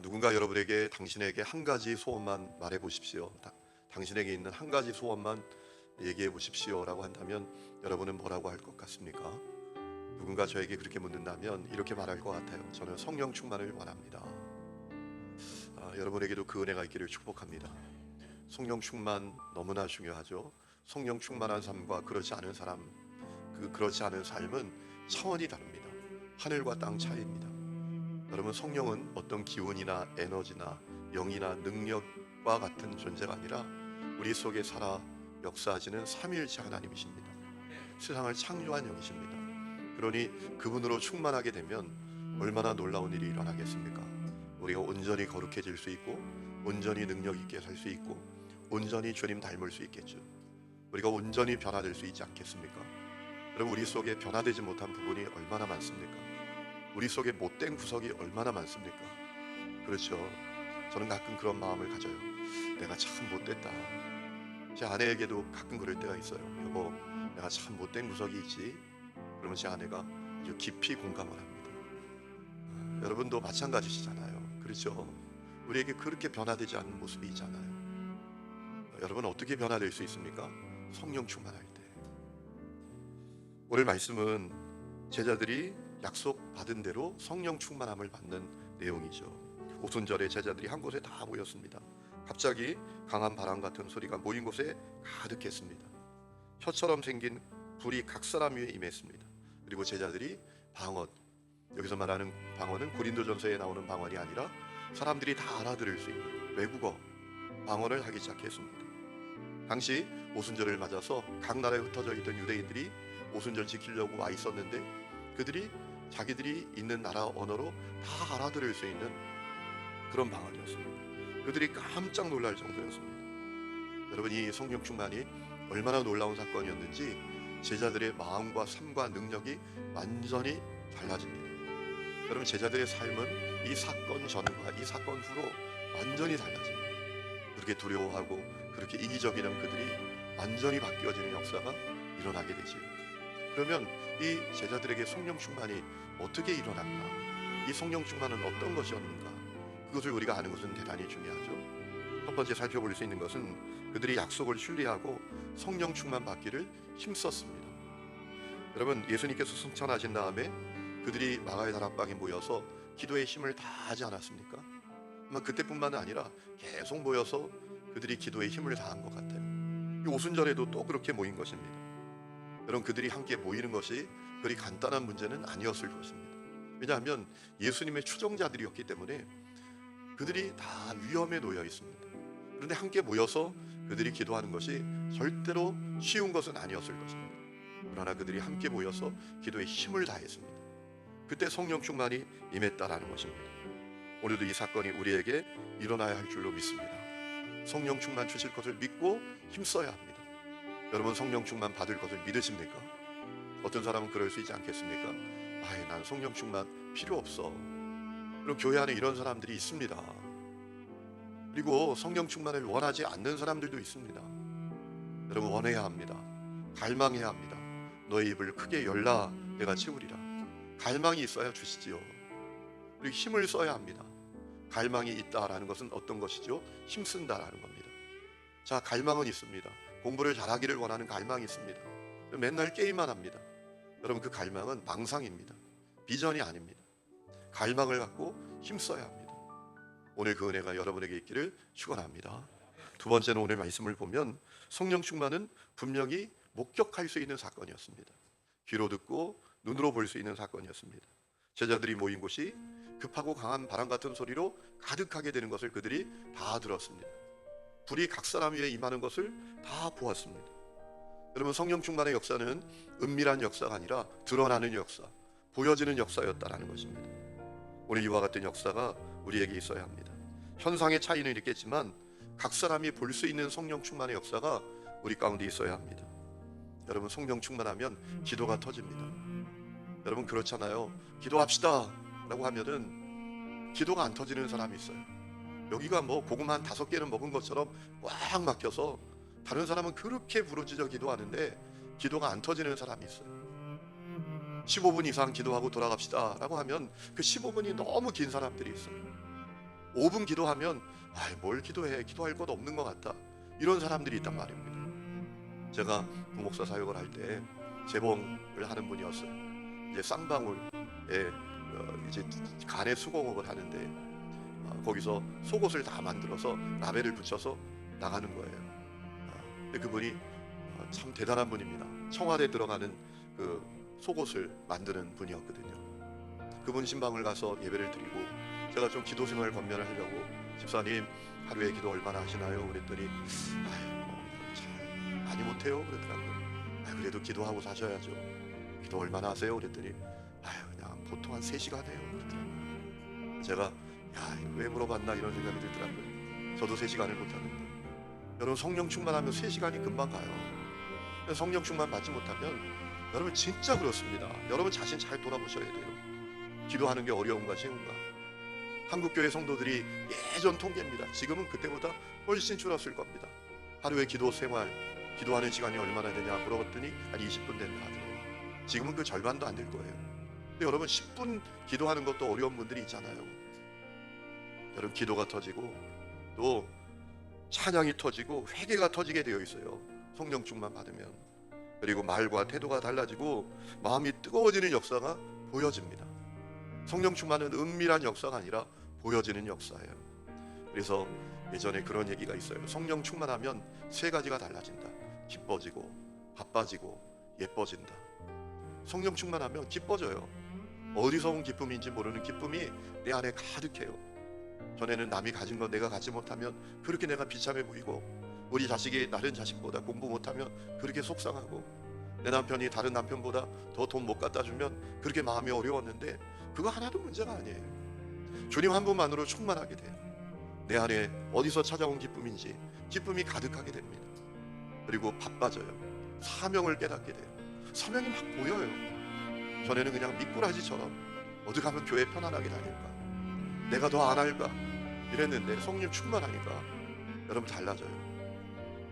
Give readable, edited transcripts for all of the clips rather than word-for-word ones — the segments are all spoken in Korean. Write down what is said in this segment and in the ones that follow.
누군가 여러분에게 당신에게 한 가지 소원만 말해 보십시오. 당신에게 있는 한 가지 소원만 얘기해 보십시오 라고 한다면 여러분은 뭐라고 할 것 같습니까? 누군가 저에게 그렇게 묻는다면 이렇게 말할 것 같아요. 저는 성령 충만을 원합니다. 여러분에게도 그 은혜가 있기를 축복합니다. 성령 충만 너무나 중요하죠. 성령 충만한 삶과 그렇지 않은 삶, 그렇지 않은 삶은 차원이 다릅니다. 하늘과 땅 차이입니다. 여러분, 성령은 어떤 기운이나 에너지나 영이나 능력과 같은 존재가 아니라 우리 속에 살아 역사하시는 삼위일체 하나님이십니다. 세상을 창조한 영이십니다. 그러니 그분으로 충만하게 되면 얼마나 놀라운 일이 일어나겠습니까? 우리가 온전히 거룩해질 수 있고 온전히 능력 있게 살 수 있고 온전히 주님 닮을 수 있겠죠. 우리가 온전히 변화될 수 있지 않겠습니까? 여러분, 우리 속에 변화되지 못한 부분이 얼마나 많습니까? 우리 속에 못된 구석이 얼마나 많습니까? 그렇죠. 저는 가끔 그런 마음을 가져요. 내가 참 못됐다. 제 아내에게도 가끔 그럴 때가 있어요. 여보, 내가 참 못된 구석이 있지. 그러면 제 아내가 아주 깊이 공감을 합니다. 여러분도 마찬가지시잖아요. 그렇죠. 우리에게 그렇게 변화되지 않는 모습이 있잖아요. 여러분, 어떻게 변화될 수 있습니까? 성령 충만할 때. 오늘 말씀은 제자들이 약속받은 대로 성령 충만함을 받는 내용이죠. 오순절에 제자들이 한 곳에 다 모였습니다. 갑자기 강한 바람 같은 소리가 모인 곳에 가득했습니다. 혀처럼 생긴 불이 각 사람 위에 임했습니다. 그리고 제자들이 방언, 여기서 말하는 방언은 고린도전서에 나오는 방언이 아니라 사람들이 다 알아들을 수 있는 외국어 방언을 하기 시작했습니다. 당시 오순절을 맞아서 각 나라에 흩어져 있던 유대인들이 오순절 지키려고 와 있었는데 그들이 자기들이 있는 나라 언어로 다 알아들을 수 있는 그런 방언이었습니다. 그들이 깜짝 놀랄 정도였습니다. 여러분, 이 성령 충만이 얼마나 놀라운 사건이었는지 제자들의 마음과 삶과 능력이 완전히 달라집니다. 여러분, 제자들의 삶은 이 사건 전과 이 사건 후로 완전히 달라집니다. 그렇게 두려워하고 그렇게 이기적이던 그들이 완전히 바뀌어지는 역사가 일어나게 되지요. 그러면 이 제자들에게 성령 충만이 어떻게 일어났나? 이 성령 충만은 어떤 것이었는가? 그것을 우리가 아는 것은 대단히 중요하죠. 첫 번째 살펴볼 수 있는 것은 그들이 약속을 신뢰하고 성령 충만 받기를 힘썼습니다. 여러분, 예수님께서 승천하신 다음에 그들이 마가의 다락방에 모여서 기도의 힘을 다하지 않았습니까? 아마 그때뿐만 아니라 계속 모여서 그들이 기도의 힘을 다한 것 같아요. 이 오순절에도 또 그렇게 모인 것입니다. 여러분, 그들이 함께 모이는 것이 그리 간단한 문제는 아니었을 것입니다. 왜냐하면 예수님의 추종자들이었기 때문에 그들이 다 위험에 놓여 있습니다. 그런데 함께 모여서 그들이 기도하는 것이 절대로 쉬운 것은 아니었을 것입니다. 그러나 그들이 함께 모여서 기도에 힘을 다했습니다. 그때 성령 충만이 임했다라는 것입니다. 오늘도 이 사건이 우리에게 일어나야 할 줄로 믿습니다. 성령 충만 주실 것을 믿고 힘써야 합니다. 여러분, 성령 충만 받을 것을 믿으십니까? 어떤 사람은 그럴 수 있지 않겠습니까? 난 성령 충만 필요 없어. 그럼 교회 안에 이런 사람들이 있습니다. 그리고 성령 충만을 원하지 않는 사람들도 있습니다. 여러분, 원해야 합니다. 갈망해야 합니다. 너의 입을 크게 열라 내가 채우리라. 갈망이 있어야 주시지요. 그리고 힘을 써야 합니다. 갈망이 있다라는 것은 어떤 것이죠? 힘쓴다라는 겁니다. 자, 갈망은 있습니다. 공부를 잘하기를 원하는 갈망이 있습니다. 맨날 게임만 합니다. 여러분, 그 갈망은 망상입니다. 비전이 아닙니다. 갈망을 갖고 힘써야 합니다. 오늘 그 은혜가 여러분에게 있기를 축원합니다. 두 번째는 오늘 말씀을 보면 성령 충만은 분명히 목격할 수 있는 사건이었습니다. 귀로 듣고 눈으로 볼 수 있는 사건이었습니다. 제자들이 모인 곳이 급하고 강한 바람 같은 소리로 가득하게 되는 것을 그들이 다 들었습니다. 불이 각 사람 위에 임하는 것을 다 보았습니다. 여러분, 성령 충만의 역사는 은밀한 역사가 아니라 드러나는 역사, 보여지는 역사였다라는 것입니다. 오늘 이와 같은 역사가 우리에게 있어야 합니다. 현상의 차이는 있겠지만 각 사람이 볼 수 있는 성령 충만의 역사가 우리 가운데 있어야 합니다. 여러분, 성령 충만하면 기도가 터집니다. 여러분, 그렇잖아요. 기도합시다 라고 하면은 기도가 안 터지는 사람이 있어요. 여기가 뭐 고구마 한 5개는 먹은 것처럼 꽉 막혀서 다른 사람은 그렇게 부르짖어 기도하는데 기도가 안 터지는 사람이 있어요. 15분 이상 기도하고 돌아갑시다 라고 하면 그 15분이 너무 긴 사람들이 있어요. 5분 기도하면 뭘 기도해, 기도할 것 없는 것 같다, 이런 사람들이 있단 말입니다. 제가 부목사 사역을 할 때 재봉을 하는 분이었어요. 이제 쌍방울에 이제 간에 수공업을 하는데 거기서 속옷을 다 만들어서 라벨을 붙여서 나가는 거예요. 근데 그분이 참 대단한 분입니다. 청와대 들어가는 그 속옷을 만드는 분이었거든요. 그분 신방을 가서 예배를 드리고 제가 좀 기도 생활 권면을 하려고, 집사님 하루에 기도 얼마나 하시나요? 그랬더니 잘 많이 못해요 그러더라고요. 그래도 기도하고 사셔야죠. 기도 얼마나 하세요? 그랬더니 그냥 보통 한 3시간 해요 그러더라고요. 제가 왜 물어봤나 이런 생각이 들더라고요. 저도 3시간을 못하는데. 여러분, 성령 충만하면 3시간이 금방 가요. 성령 충만 받지 못하면 여러분 진짜 그렇습니다. 여러분 자신 잘 돌아보셔야 돼요. 기도하는 게 어려운가 쉬운가. 한국교회 성도들이 예전 통계입니다. 지금은 그때보다 훨씬 줄었을 겁니다. 하루에 기도 생활, 기도하는 시간이 얼마나 되냐 물어봤더니 한 20분 된다 하더래요. 지금은 그 절반도 안 될 거예요. 근데 여러분 10분 기도하는 것도 어려운 분들이 있잖아요. 여러분, 기도가 터지고 또 찬양이 터지고 회개가 터지게 되어 있어요. 성령 충만 받으면. 그리고 말과 태도가 달라지고 마음이 뜨거워지는 역사가 보여집니다. 성령 충만은 은밀한 역사가 아니라 보여지는 역사예요. 그래서 예전에 그런 얘기가 있어요. 성령 충만하면 3가지가 달라진다. 기뻐지고 바빠지고 예뻐진다. 성령 충만하면 기뻐져요. 어디서 온 기쁨인지 모르는 기쁨이 내 안에 가득해요. 전에는 남이 가진 거 내가 갖지 못하면 그렇게 내가 비참해 보이고, 우리 자식이 다른 자식보다 공부 못하면 그렇게 속상하고, 내 남편이 다른 남편보다 더 돈 못 갖다 주면 그렇게 마음이 어려웠는데 그거 하나도 문제가 아니에요. 주님 한 분만으로 충만하게 돼요. 내 안에 어디서 찾아온 기쁨인지 기쁨이 가득하게 됩니다. 그리고 바빠져요. 사명을 깨닫게 돼요. 사명이 막 보여요. 전에는 그냥 미꾸라지처럼 어디 가면 교회 편안하게 다닐까, 내가 더 안 할까 이랬는데 성령 충만하니까 여러분 달라져요.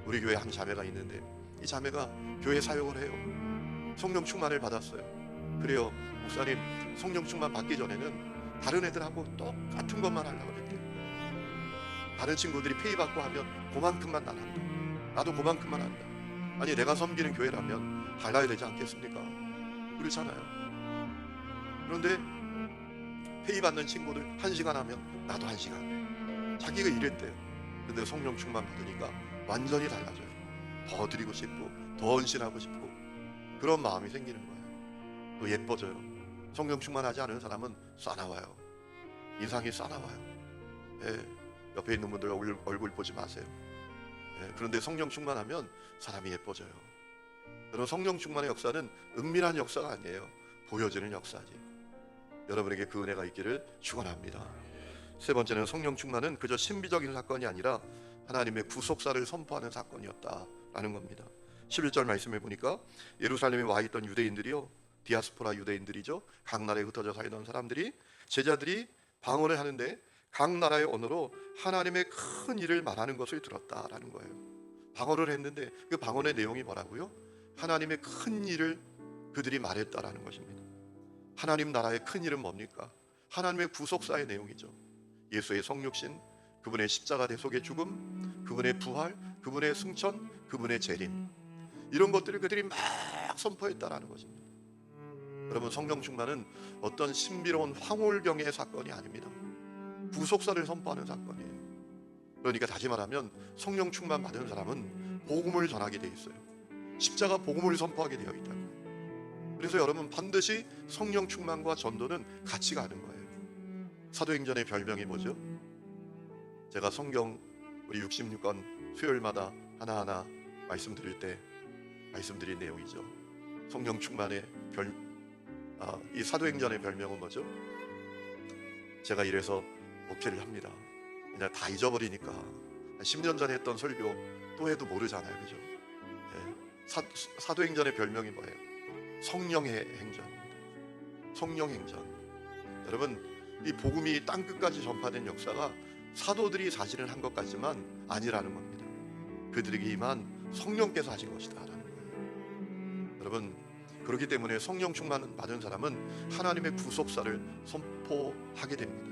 우리 교회 한 자매가 있는데 이 자매가 교회 사역을 해요. 성령 충만을 받았어요. 그래요, 목사님 성령 충만 받기 전에는 다른 애들하고 똑같은 것만 하려고 그랬대요. 다른 친구들이 페이 받고 하면 그만큼만 난 한다, 나도 그만큼만 한다. 아니, 내가 섬기는 교회라면 달라야 되지 않겠습니까? 그렇잖아요. 그런데 페이 받는 친구들 1시간 하면 나도 1시간, 자기가 이랬대요. 근데 성령 충만 받으니까 완전히 달라져요. 더 드리고 싶고 더 헌신하고 싶고 그런 마음이 생기는 거예요. 또 예뻐져요. 성령 충만하지 않은 사람은 싸나워요. 인상이 싸나워요. 옆에 있는 분들 얼굴 보지 마세요. 그런데 성령 충만하면 사람이 예뻐져요. 여러분, 성령 충만의 역사는 은밀한 역사가 아니에요. 보여지는 역사지. 여러분에게 그 은혜가 있기를 축원합니다. 3번째는 성령 충만은 그저 신비적인 사건이 아니라 하나님의 구속사를 선포하는 사건이었다라는 겁니다. 11절 말씀해 보니까 예루살렘에 와 있던 유대인들이요, 디아스포라 유대인들이죠, 각 나라에 흩어져 살던 사람들이, 제자들이 방언을 하는데 각 나라의 언어로 하나님의 큰 일을 말하는 것을 들었다라는 거예요. 방언을 했는데 그 방언의 내용이 뭐라고요? 하나님의 큰 일을 그들이 말했다라는 것입니다. 하나님 나라의 큰 일은 뭡니까? 하나님의 구속사의 내용이죠. 예수의 성육신, 그분의 십자가 대속의 죽음, 그분의 부활, 그분의 승천, 그분의 재림, 이런 것들을 그들이 막 선포했다라는 것입니다. 여러분, 성령 충만은 어떤 신비로운 황홀경의 사건이 아닙니다. 구속사를 선포하는 사건이에요. 그러니까 다시 말하면 성령 충만 받은 사람은 복음을 전하게 돼 있어요. 십자가 복음을 선포하게 되어 있다. 그래서 여러분, 반드시 성령 충만과 전도는 같이 가는 거예요. 사도행전의 별명이 뭐죠? 제가 성경 우리 66권 수요일마다 하나하나 말씀드릴 때 말씀드린 내용이죠. 성령 충만의 이 사도행전의 별명은 뭐죠? 제가 이래서 목회를 합니다. 그냥 다 잊어버리니까 10년 전에 했던 설교 또 해도 모르잖아요, 그죠? 사도행전의 별명이 뭐예요? 성령의 행전입니다. 성령행전. 여러분, 이 복음이 땅 끝까지 전파된 역사가 사도들이 사실은 한 것 같지만 아니라는 겁니다. 그들에게 임한 성령께서 하신 것이다라는 거예요. 여러분, 그렇기 때문에 성령 충만 받은 사람은 하나님의 구속사를 선포하게 됩니다.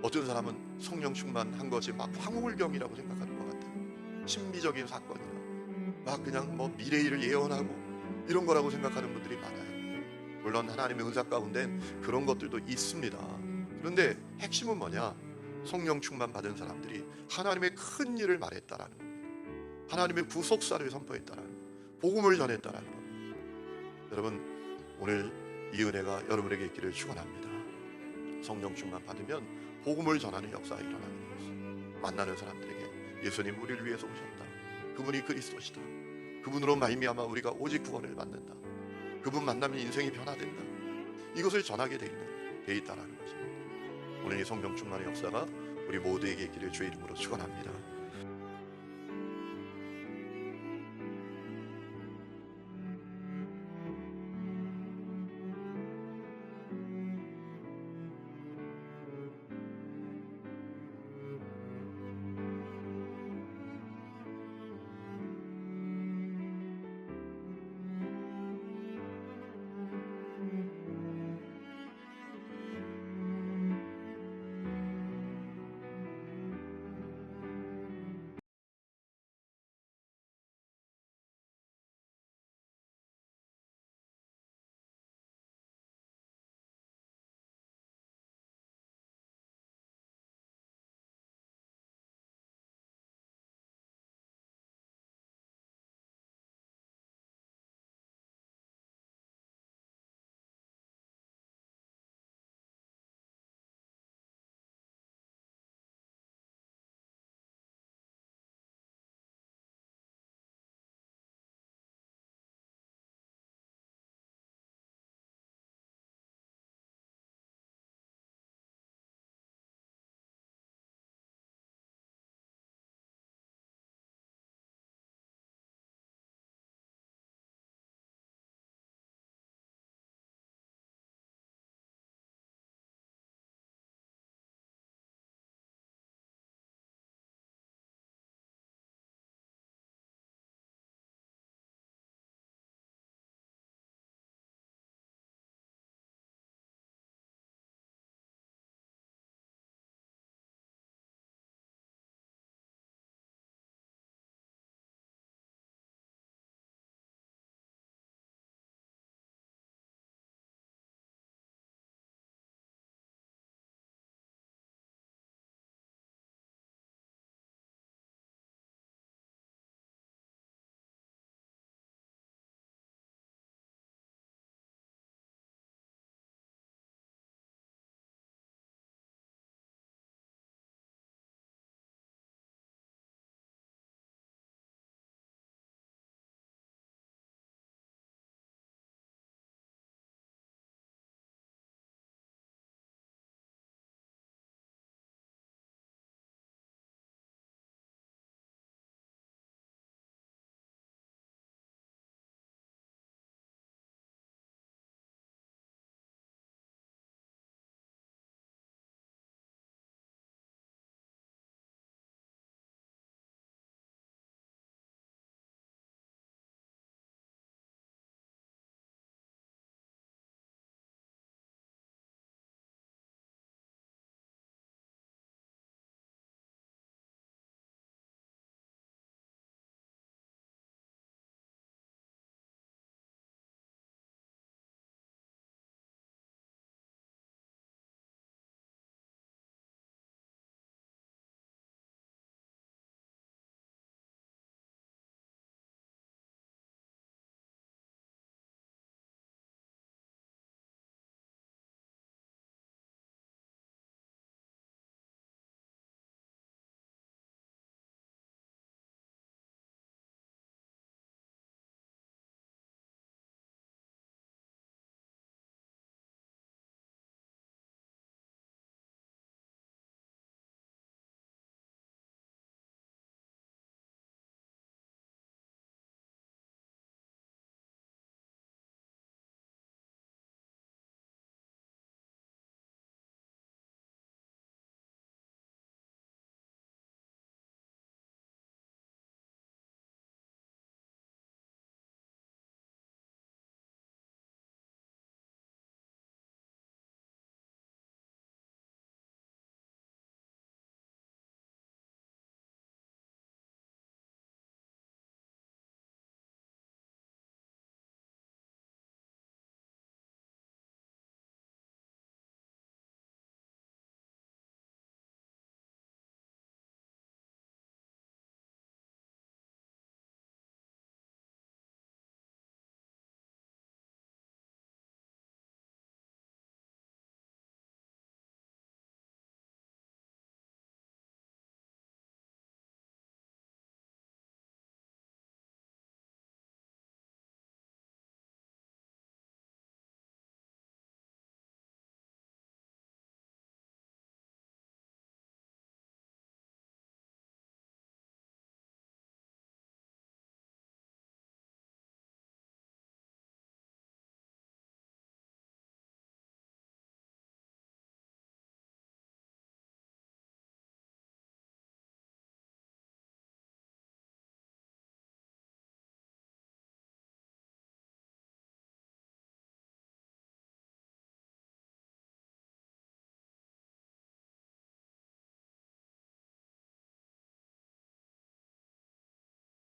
어떤 사람은 성령 충만한 것이 막 황홀경이라고 생각하는 것 같아요. 신비적인 사건이나 막 그냥 뭐 미래일을 예언하고 이런 거라고 생각하는 분들이 많아요. 물론 하나님의 은사 가운데는 그런 것들도 있습니다. 그런데 핵심은 뭐냐? 성령 충만 받은 사람들이 하나님의 큰 일을 말했다라는 거예요. 하나님의 구속사를 선포했다라는 거예요. 복음을 전했다라는 거예요. 여러분, 오늘 이 은혜가 여러분에게 있기를 축원합니다. 성령 충만 받으면 복음을 전하는 역사가 일어나는 것입니다. 만나는 사람들에게 예수님 우리를 위해서 오셨다. 그분이 그리스도시다. 그분으로 말미암아 우리가 오직 구원을 받는다. 그분 만나면 인생이 변화된다. 이것을 전하게 돼 있다라는 것입니다. 오늘 이 성령 충만의 역사가 우리 모두에게 있기를 주의 이름으로 축원합니다.